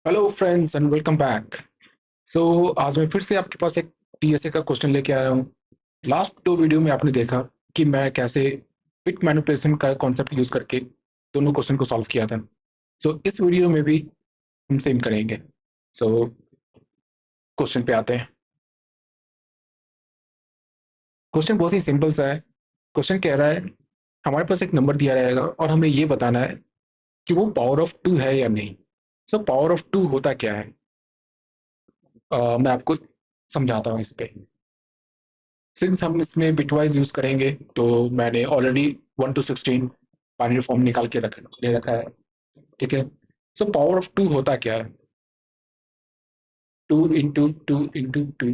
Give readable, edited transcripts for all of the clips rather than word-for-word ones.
Hello friends and welcome back. So आज मैं फिर से आपके पास एक टीएसए का क्वेश्चन लेके आया हूँ। लास्ट दो वीडियो में आपने देखा कि मैं कैसे बिट मैनिपुलेशन का कॉन्सेप्ट यूज करके दोनों क्वेश्चन को सॉल्व किया था। इस वीडियो में भी हम सेम करेंगे। सो क्वेश्चन पे आते हैं। क्वेश्चन बहुत ही सिंपल सा है। क्वेश्चन कह रहा है हमारे पास एक नंबर दिया रहेगा और हमें ये बताना है कि वो पावर ऑफ टू है या नहीं। पावर ऑफ टू होता क्या है? मैं आपको समझाता हूँ इस पे। सिंस हम इसमें बिटवाइज यूज करेंगे तो मैंने ऑलरेडी 1 to 16 बाइनरी फॉर्म निकाल के ले रखा है। ठीक है। पावर ऑफ टू होता क्या है? 2 into 2 into 2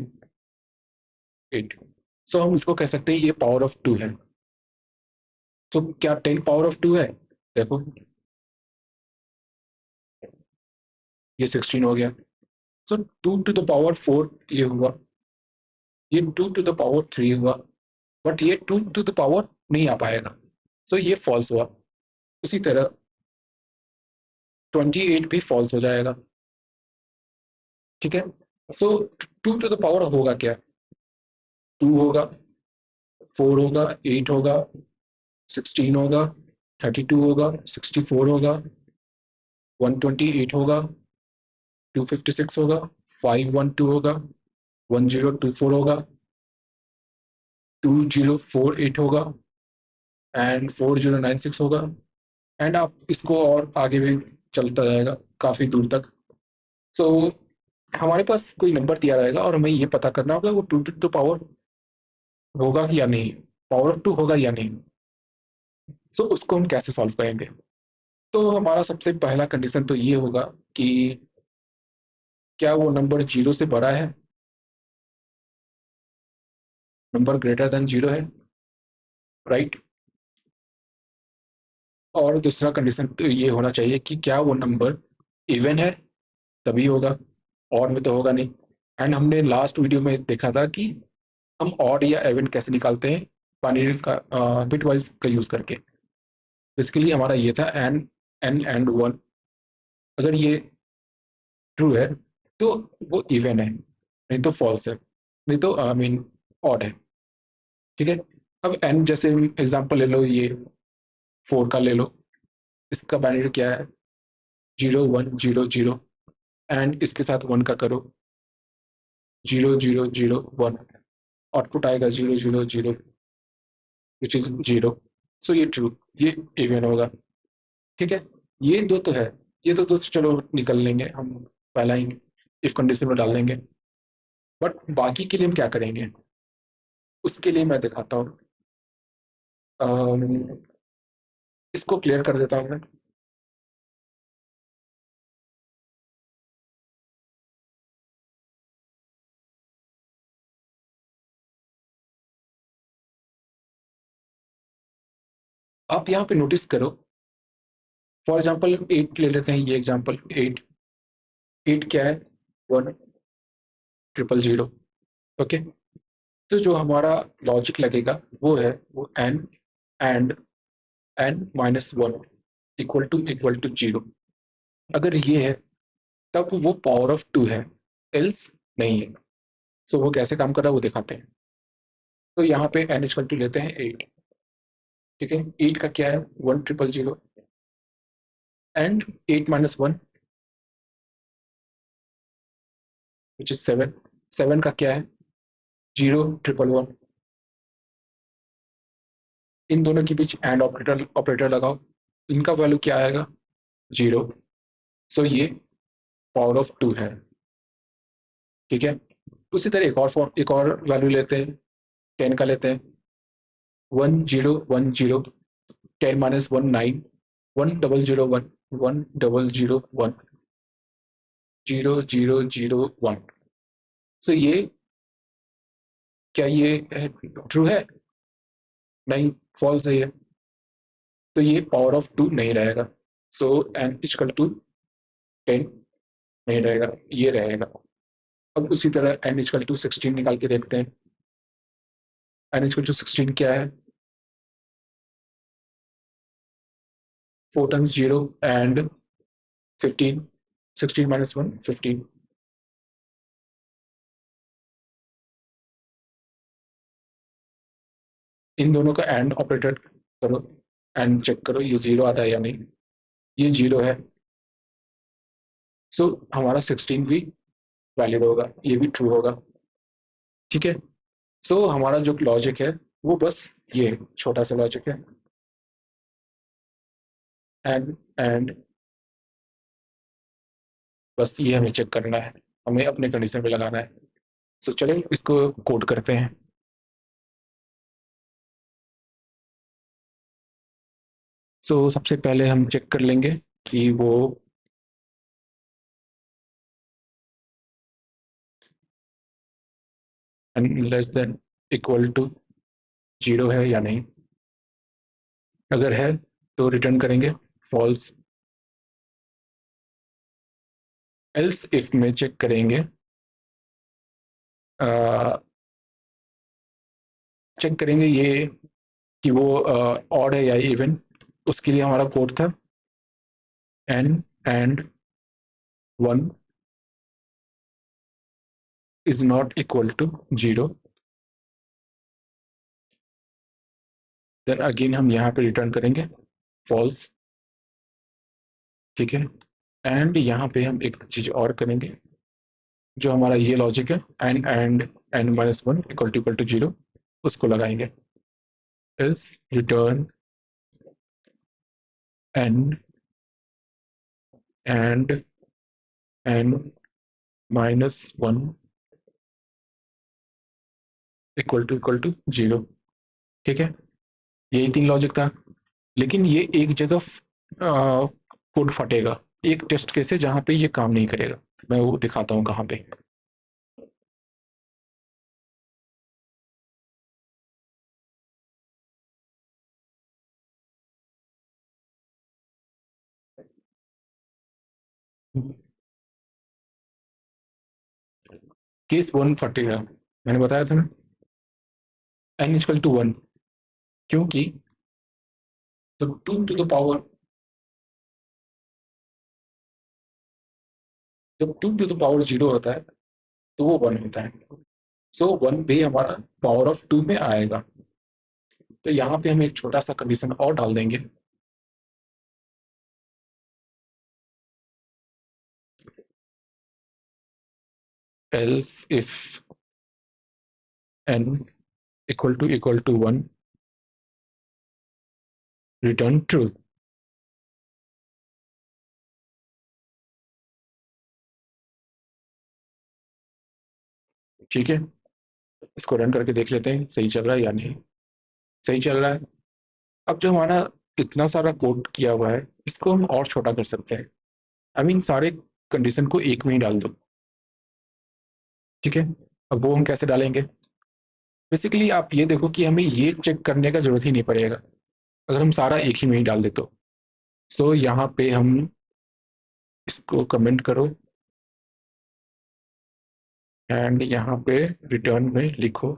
8। हम इसको कह सकते हैं ये पावर ऑफ टू है। क्या 10 पावर ऑफ टू है? देखो, ये 16 हो गया। 2 to the power 4 ये हुआ। ये 2 to the power 3 हुआ। बट ये 2 to the power नहीं आ पाएगा। ये फॉल्स हुआ। उसी तरह 28 भी फॉल्स हो जाएगा। ठीक है। सो 2 to the power होगा क्या? 2 होगा, 4 होगा, 8 होगा, 16 होगा, 32 होगा, 64 होगा, 128 होगा, 256 होगा, 512 होगा, 1024 होगा, 2048 होगा एंड 4096 होगा। एंड आप इसको और आगे भी चलता जाएगा काफ़ी दूर तक। सो हमारे पास कोई नंबर दिया रहेगा और हमें ये पता करना होगा वो 2 to the power होगा या नहीं, पावर ऑफ टू होगा या नहीं। उसको हम कैसे सॉल्व करेंगे? हमारा सबसे पहला कंडीशन तो ये होगा कि क्या वो नंबर जीरो से बड़ा है, नंबर ग्रेटर देन जीरो है, राइट। और दूसरा कंडीशन तो ये होना चाहिए कि क्या वो नंबर इवन है, तभी होगा, और में तो होगा नहीं। एंड हमने लास्ट वीडियो में देखा था कि हम ऑड या इवन कैसे निकालते हैं, बाइनरी का बिट वाइज का यूज करके। इसके लिए हमारा ये था एन एन एंड वन। अगर ये ट्रू है तो वो इवन है, नहीं तो फॉल्स है, नहीं तो आई मीन ऑड है। ठीक है। अब एन जैसे एग्जांपल ले लो, ये 4 का ले लो। इसका बाइनरी क्या है? 0100। एंड इसके साथ 1 का करो, 0001। आउटपुट आएगा 000 विच इज जीरो। ये ट्रू, ये इवन होगा। ठीक है। ये दो तो है, ये दो तो चलो निकल लेंगे हम, पहला ही इफ कंडीशन में डाल देंगे। बट बाकी के लिए हम क्या करेंगे उसके लिए मैं दिखाता हूँ। इसको क्लियर कर देता हूँ मैं। आप यहाँ पे नोटिस करो, फॉर एग्जाम्पल 8 ले लेते हैं, ये एग्जाम्पल 8। 8 क्या है? 1 0 0 0। ओके। तो जो हमारा लॉजिक लगेगा वो है वो n and n-1 equal to zero. अगर ये है तब वो पावर ऑफ टू है, एल्स नहीं है। वो कैसे काम कर रहा है वो दिखाते हैं। यहाँ पे n इक्वल टू लेते हैं 8। ठीक है। 8 का क्या है? 1 0 0 0 एंड 8-1 विच इज 7। 7 का क्या है? 0 1 1 1। इन दोनों के बीच एंड ऑपरेटर ऑपरेटर लगाओ, इनका वैल्यू क्या आएगा? जीरो। ये पावर ऑफ टू है। ठीक है। उसी तरह एक और वैल्यू लेते हैं, 10 का लेते हैं। 1010। 10-1 9। 1001। 1001। 0001। ये क्या ये ट्रू है? नहीं, फॉल्स है ये। ये पावर ऑफ टू नहीं रहेगा। एन इक्वल टू 10 नहीं रहेगा, ये रहेगा। अब उसी तरह एन इक्वल टू 16 निकाल के देखते हैं। एन इक्वल टू 16 क्या है? 4 टाइम्स 0 एंड 15। 16 माइनस 1 15। इन दोनों का एंड ऑपरेटर करो, एंड चेक करो ये जीरो आता है या नहीं। ये जीरो है, सो हमारा 16 भी वैलिड होगा, ये भी ट्रू होगा। ठीक है, सो हमारा जो लॉजिक है वो बस ये छोटा सा लॉजिक है, एंड बस ये हमें चेक करना है, हमें अपने कंडीशन पे लगाना है। सो चलिए इसको कोड करते हैं। सो सबसे पहले हम चेक कर लेंगे कि वो less than equal to zero है या नहीं। अगर है तो रिटर्न करेंगे फॉल्स, एल्स इफ में चेक करेंगे, चेक करेंगे ये कि वो ऑड है या इवन। उसके लिए हमारा कोड था n and one is not equal to zero. Then again हम यहाँ पे रिटर्न करेंगे फॉल्स। ठीक है, एंड यहाँ पे हम एक चीज और करेंगे, जो हमारा ये लॉजिक है and n minus one equal to zero, उसको लगाएंगे। Else return n and n minus one equal to zero. ठीक है, यही तीन लॉजिक था, लेकिन ये एक जगह कोड फटेगा, एक टेस्ट केस है जहाँ पे ये काम नहीं करेगा। मैं वो दिखाता हूँ कहाँ पे। केस वन फटेगा, मैंने बताया था ना, एन इक्वल टू वन, क्योंकि जब टू टू द पावर, जब two to the power zero होता है तो वो वन होता है। सो वन भी हमारा पावर ऑफ टू में आएगा। तो यहाँ पे हम एक छोटा सा कंडीशन और डाल देंगे, else if n equal to one return true. ठीक है, इसको रन करके देख लेते हैं सही चल रहा है या नहीं। सही चल रहा है। अब जो हमारा इतना सारा कोड किया हुआ है, इसको हम और छोटा कर सकते हैं। आई मीन सारे कंडीशन को एक में ही डाल दो। ठीक है, अब वो हम कैसे डालेंगे। बेसिकली आप ये देखो कि हमें ये चेक करने का जरूरत ही नहीं पड़ेगा, अगर हम सारा एक ही में ही डाल दे तो। सो यहाँ पे हम इसको कमेंट करो एंड यहाँ पे रिटर्न में लिखो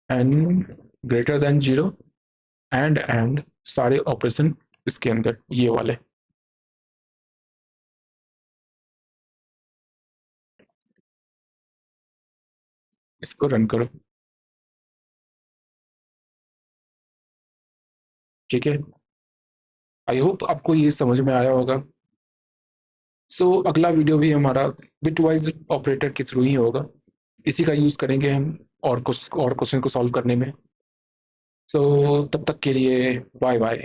n greater than zero and सारे ऑपरेशन इसके अंदर ये वाले। इसको रन करो। ठीक है, आई होप आपको ये समझ में आया होगा। सो अगला वीडियो भी हमारा बिटवाइज ऑपरेटर के थ्रू ही होगा, इसी का यूज़ करेंगे हम और कुछ और क्वेश्चन को सॉल्व करने में। सो तब तक के लिए बाय बाय।